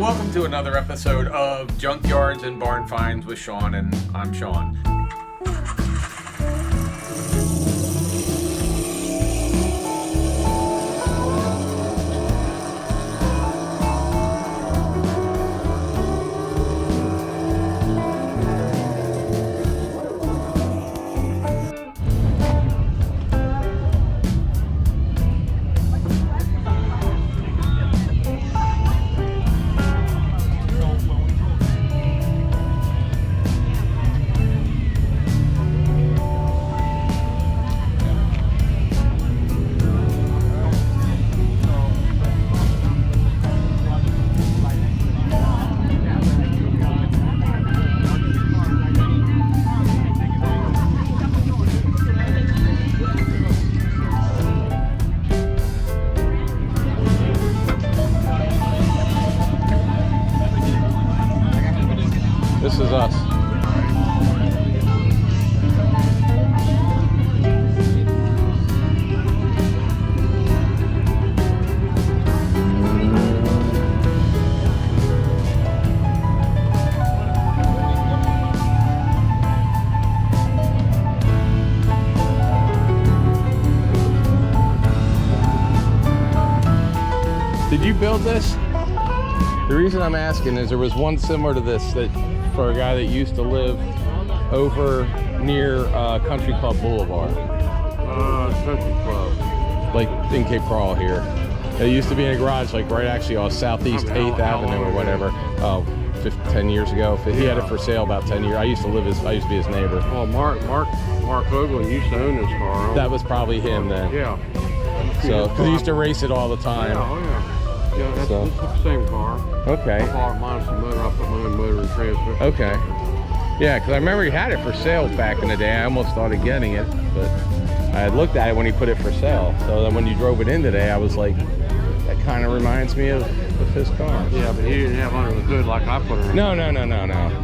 welcome to another episode of Junkyards and Barn Finds with Sean, and I'm Sean. This is us. Did you build this? The reason I'm asking is there was one similar to this that for a guy that used to live over near Country Club Boulevard. Country Club. Like in Cape Coral here. It used to be in a garage like right actually on Southeast 8th Avenue or whatever. 10 years ago. He had it for sale about 10 years. I used to be his neighbor. Well, Mark Oglin used to own this car. That was probably him then. Yeah. So, because he used to race it all the time. Yeah, oh yeah. Yeah, that's the same car. Okay. I bought mine's the motor. I put my own motor and transmission. Okay. Yeah, because I remember he had it for sale back in the day. I almost started getting it, but I had looked at it when he put it for sale. So then when you drove it in today, I was like, that kind of reminds me of his car. Yeah, but he didn't have under the hood like I put it in.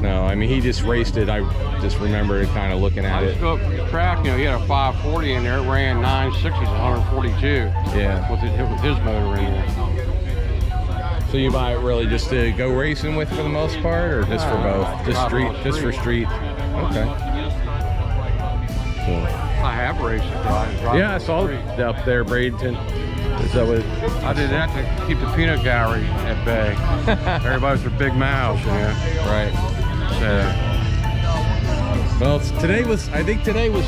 No. I mean, he just raced it. I just remember kind of looking at I it. just go up the track, you know, he had a 540 in there. It ran 960s, 142. Yeah. With his motor in there. So you buy it really just to go racing with for the most part, or just for both? Just for street. Okay. So. I have raced it. Yeah, I saw it up there, Bradenton. Is that what? I did that to keep the peanut gallery at bay. Everybody's their big mouths, you know. Right. So. Well, I think today was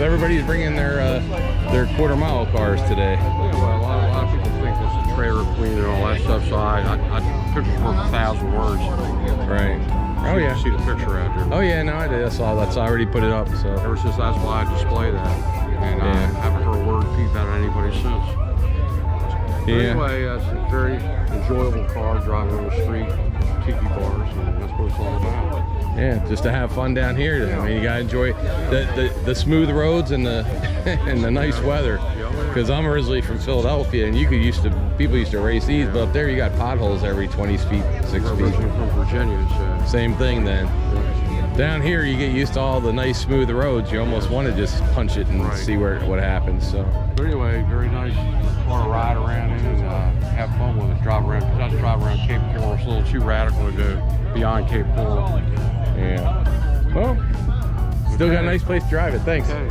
everybody's bringing their quarter mile cars today. Yeah, well, a lot of people think this is trailer queen and all that stuff, so I pictures worth 1,000 words. Right. Oh yeah. You see the picture out there. Oh yeah, no, I did. That's I already put it up. So ever since that's why I display that, and I haven't heard a word peep out of anybody since. But anyway, it's a very enjoyable car driving on the street, tiki bars, and that's what it's all about. Yeah, just to have fun down here. Yeah. I mean, you gotta enjoy the smooth roads and the and the nice weather. Because I'm originally from Philadelphia, and people used to race these, but up there you got potholes every 20 feet, 6 feet. From Virginia, so. Same thing then. Down here you get used to all the nice smooth roads. You almost want to just punch it and see what happens. So. But anyway, very nice car to ride around in and have fun with it. Drive around. Because I drive around Cape Coral. It's a little too radical to go beyond Cape Coral. Yeah. Well, still got a nice place to drive it. Thanks. Okay.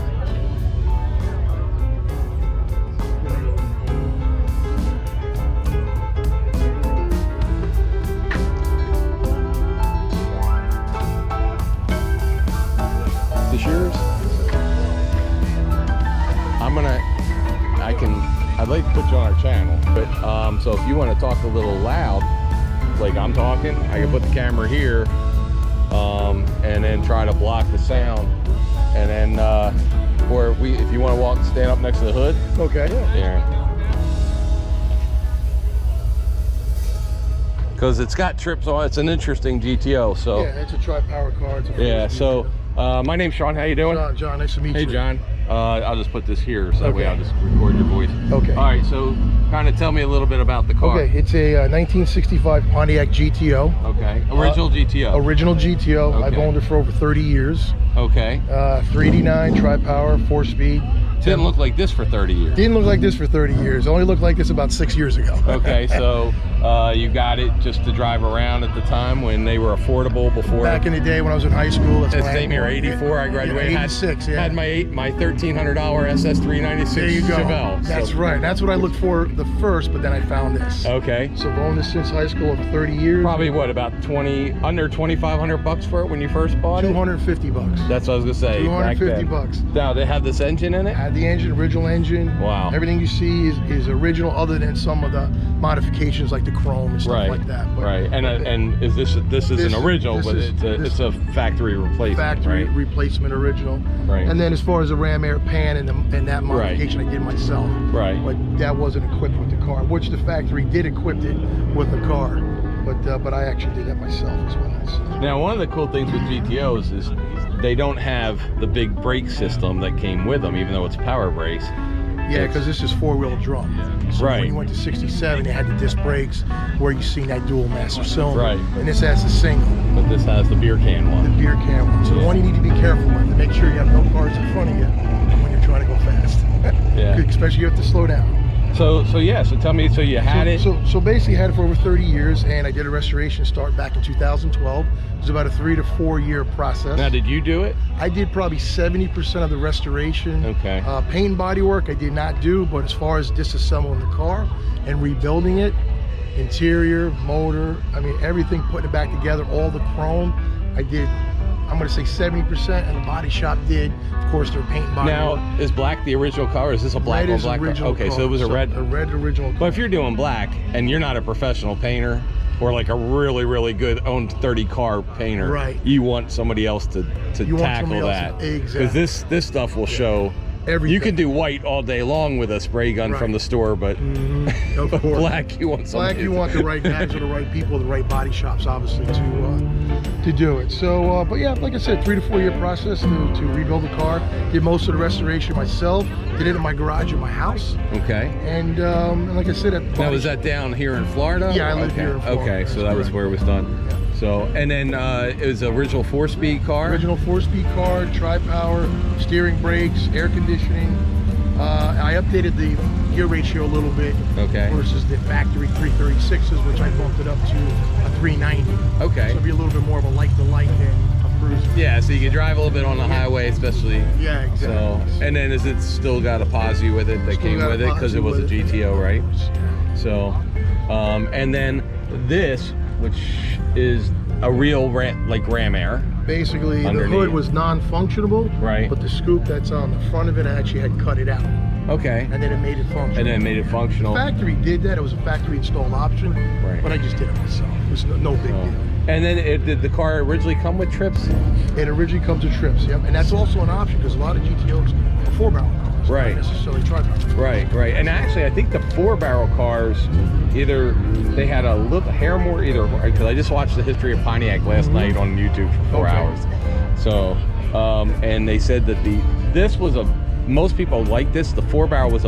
Yours? I'd like to put you on our channel, but so if you want to talk a little loud like I'm talking, I can put the camera here and then try to block the sound, and then or if you want to stand up next to the hood. Okay. Yeah. Because it's got trips on. It's an interesting GTO. So yeah, it's a tri-power car. Yeah. So my name's Sean. How you doing? John, nice to meet you. Hey, John. I'll just put this here so that way I'll just record your voice. Okay. All right. So kind of tell me a little bit about the car. Okay. It's a 1965 Pontiac GTO. Okay. Original GTO. Original GTO. Okay. I've owned it for over 30 years. Okay. 389 tri-power, 4-speed. Didn't look like this for 30 years. Didn't look like this for 30 years. It only looked like this about 6 years ago. Okay, so you got it just to drive around at the time when they were affordable before. Back in the day when I was in high school. That's same year, 84. I graduated. Yeah, 86. Had my $1,300 SS 396 There you go. Chevelle. That's right. That's what I looked for the first, but then I found this. Okay. So I've owned this since high school over 30 years. Probably what, about under $2,500 for it when you first bought it? $250. That's what I was gonna say. $250. Now they have this engine in it. Had the engine, original engine. Wow. Everything you see is original, other than some of the modifications like the chrome and stuff like that. But, right. And is this is an original, but it's a factory replacement. Factory right? replacement original. Right. And then as far as the ram air pan and that modification, I did myself. Right. But that wasn't equipped with the car, which the factory did equip it with the car. But I actually did that myself as well. So. Now, one of the cool things with GTOs is they don't have the big brake system that came with them, even though it's power brakes. Yeah, because this is four-wheel drum. So Right. when you went to 67, they had the disc brakes where you see that dual master cylinder. Right. And this has the single. But this has the beer can The one. beer can one. So the one you need to be careful with, to make sure you have no cars in front of you when you're trying to go fast. Yeah. Especially you have to slow down. So tell me, so you had it. So basically had it for over 30 years, and I did a restoration start back in 2012. It was about a 3 to 4 year process. Now, did you do it? I did probably 70% of the restoration. Okay. Paint and body work I did not do, but as far as disassembling the car and rebuilding it, interior, motor, I mean everything, putting it back together, all the chrome, I did. I'm going to say 70%, and the body shop did, of course, their paint and body work. Now, is black the original color? Or is this a black Red on is black? original Okay, car. so it was a red. A red original car. But if you're doing black and you're not a professional painter or like a really, really good owned 30 car painter, Right. you want somebody else to You want tackle somebody else that. to- exactly. Because this stuff will show. Everything. You can do white all day long with a spray gun Right. from the store, but Of course. black, you want somebody. Black, you want the right guys or the right people, the right body shops, obviously, to do it. So, but yeah, like I said, 3 to 4 year process to rebuild the car. Did most of the restoration myself. Did it in my garage in my house. Okay. And like I said, at the Now, was that down here in Florida? Yeah, I live okay. here in Florida. Okay, so that was where it was done. Yeah. So, and then it was the original 4-speed car? Original 4-speed car, tri-power, steering, brakes, air conditioning. I updated the gear ratio a little bit Okay. versus the factory 336s, which I bumped it up to a 390. Okay. So it'll be a little bit more of a like-to-like than a cruiser. Yeah, so you can drive a little bit on the highway, especially. Yeah, exactly. So, and then is it still got a posi with it that Still came got with a it because it posi was a with it. GTO, right? Yeah. So, and then this, which is a real ram air. Basically, Underneath. the hood was non-functionable, Right. but the scoop that's on the front of it, I actually had cut it out, Okay. and then it made it functional. And then it made it functional. The factory did that. It was a factory installed option, Right. but I just did it myself. It was no big Oh. deal. And then did the car originally come with trips? It originally comes with trips, yep, and that's also an option because a lot of GTOs are 4-barrel cars, Right. not necessarily tri-barrel. Right. And actually, I think the 4-barrel cars, either they had a little hair more, because I just watched the history of Pontiac last night on YouTube for 4 Okay. hours. So, and they said that this was most people like this. The 4-barrel was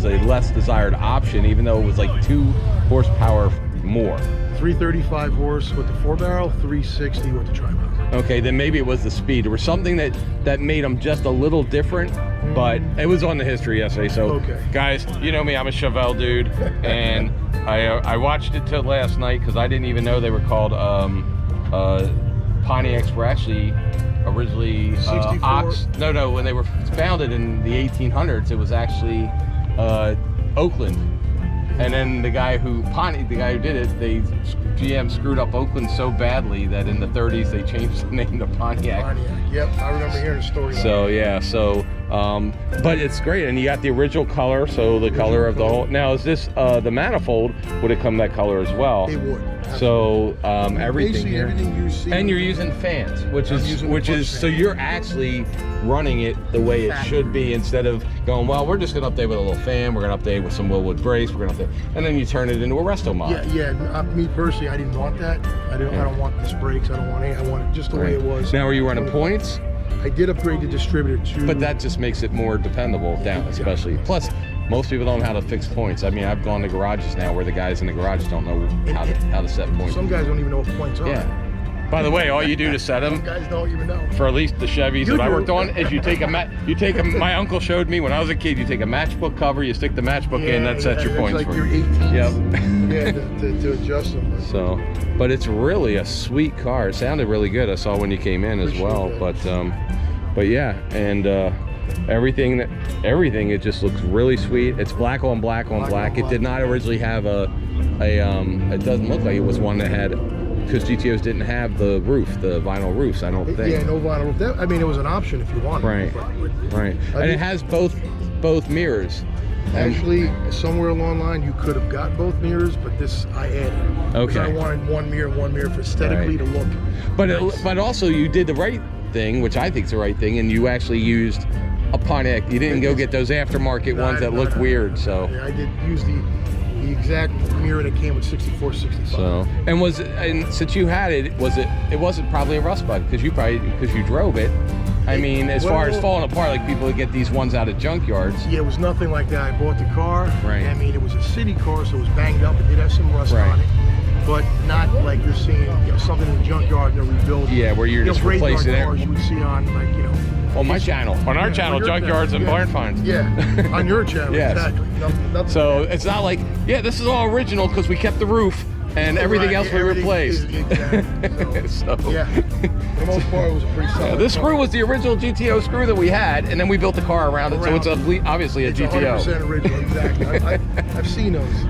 a less desired option, even though it was like 2 horsepower more. 335 horse with the 4-barrel, 360 with the tri-barrel. Okay, then maybe it was the speed. There was something that made them just a little different, but it was on the history yesterday. So, Okay. guys, you know me, I'm a Chevelle dude, and I watched it till last night because I didn't even know they were called Pontiacs were actually originally 64? No, when they were founded in the 1800s, it was actually Oakland. And then the guy who did it, GM screwed up Oakland so badly that in the 30s they changed the name to Pontiac. Pontiac, yep, I remember hearing the story. So yeah, but it's great, and you got the original color, so the color of the whole. Now, is this the manifold? Would it come that color as well? It would. So everything Basically, here, everything you see. and you're using fans, which I'm is using the clutch so fan. you're actually running it the way it should be instead of going, well, we're just gonna update with a little fan, we're gonna update with some Willwood brakes, we're gonna update, and then you turn it into a resto mod. Yeah. Me personally, I didn't want that. I don't want disc brakes. I don't want any. I want it just the way it was. Now, are you running points? I did upgrade the distributor to. But that just makes it more dependable down, especially. Plus, most people don't know how to fix points. I mean, I've gone to garages now where the guys in the garage don't know how to set points. Some guys don't even know what points are. Yeah. By the way, all you do to set them, You guys don't even know. for at least the Chevys You that I do. worked on, is you take a my uncle showed me when I was a kid, you take a matchbook cover, you stick the matchbook in, that sets your points like for your you. 18s. Yep. Yeah, to adjust them. So, but it's really a sweet car. It sounded really good. I saw when you came in as well. But yeah, and everything, it just looks really sweet. It's black on black on black. It did not originally have it doesn't look like it was one that had, because GTOs didn't have the roof, the vinyl roofs, I don't think. Yeah, no vinyl roof. I mean, it was an option if you wanted. Right, right. And it has both mirrors. Actually, somewhere along the line, you could have got both mirrors, but this I added. Okay. I wanted one mirror for aesthetically to look. But nice. but also you did the right thing, which I think is the right thing, and you actually used a Pontiac. You didn't go get those aftermarket ones that look weird. So yeah, I did use the exact mirror that came with 64, 65. so and since you had it, it wasn't probably a rust bug because you drove it. I mean, as far as falling apart, like people that get these ones out of junkyards. Yeah, it was nothing like that. I bought the car. Right. I mean, it was a city car, so it was banged up. It did have some rust on it, but not like you're seeing something in the junkyard and they're rebuilding. Yeah, where you're just replacing it. Cars you would see on on my channel, on our channel, Junkyards and Barn Finds. Yeah, on your channel, Yes. exactly. Nothing So it's not like, yeah, this is all original because we kept the roof and everything else we replaced. Exactly. So, yeah, for the most part, it was a pretty solid. this screw was the original GTO screw that we had, and then we built the car around it, so it's obviously a GTO. 100% original, exactly. I've seen those.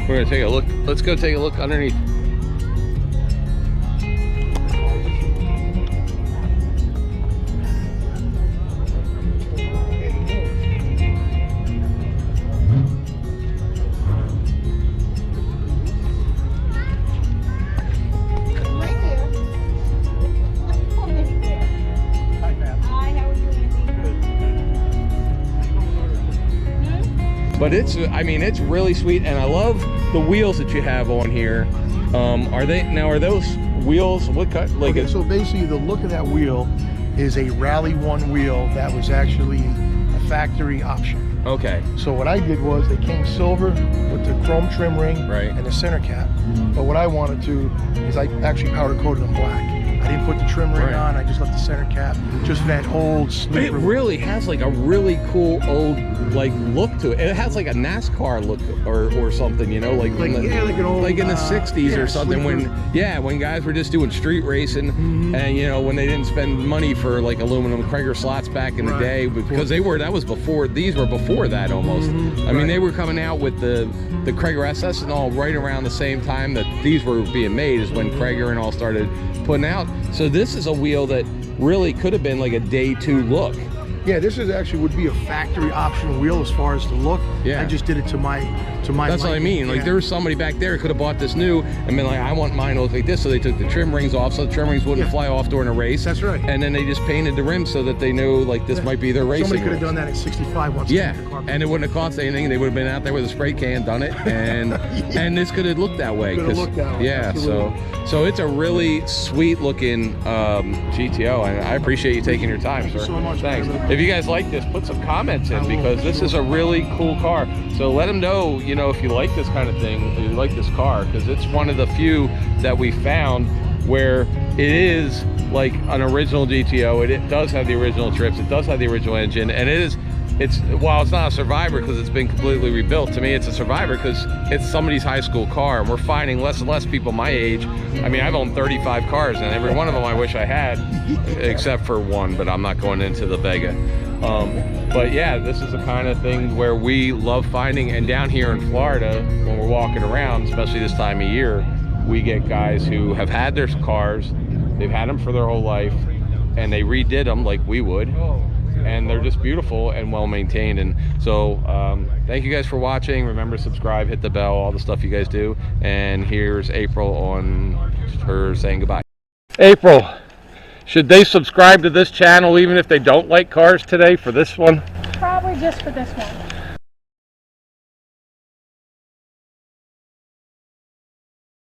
We're gonna take a look. Let's go take a look underneath. But it's, I mean, it's really sweet, and I love the wheels that you have on here. Are those wheels, what cut? Like Okay, so basically the look of that wheel is a Rally 1 wheel that was actually a factory option. Okay. So what I did was they came silver with the chrome trim ring and the center cap. But what I wanted to is I actually powder coated them black. I didn't put the trim ring on, I just left the center cap, just that old But it really has like a really cool old like look to it. It has like a NASCAR look or something, you know, like like an old, like in the 60s or something, when guys were just doing street racing, and you know, when they didn't spend money for like aluminum Krager slots back in the day, because these were before that almost. I mean, they were coming out with the Krager SS and all right around the same time that these were being made, is when Krager and all started putting out. So this is a wheel that really could have been like a day 2 look. Yeah, this is actually would be a factory option wheel as far as the look. Yeah. I just did it to my to my That's what I mean. Like there was somebody back there who could have bought this new and been like, I want mine to look like this. So they took the trim rings off so the trim rings wouldn't fly off during a race. That's right. And then they just painted the rims so that they knew like this might be their racing. Somebody could have rims. done that at 65 once. Yeah, and it wouldn't have cost anything. They would have been out there with a spray can, done it, and and this could have looked that way. Could have looked that way. Yeah, Absolutely. so it's a really sweet looking GTO, and I appreciate you taking your time, sir. Thank you so much. Thanks. Man. If you guys like this, put some comments in because this is a really cool car. So let them know, you know, if you like this kind of thing, if you like this car, because it's one of the few that we found where it is like an original GTO. It does have the original trips. It does have the original engine, and while it's not a Survivor because it's been completely rebuilt, to me it's a Survivor because it's somebody's high school car, and we're finding less and less people my age. I mean, I've owned 35 cars, and every one of them I wish I had, except for one, but I'm not going into the Vega. But yeah, this is the kind of thing where we love finding, and down here in Florida, when we're walking around, especially this time of year, we get guys who have had their cars, they've had them for their whole life, and they redid them like we would. And they're just beautiful and well maintained. And so thank you guys for watching. Remember to subscribe, hit the bell, all the stuff you guys do. And here's April on her saying goodbye. April, should they subscribe to this channel even if they don't like cars today for this one? Probably just for this one.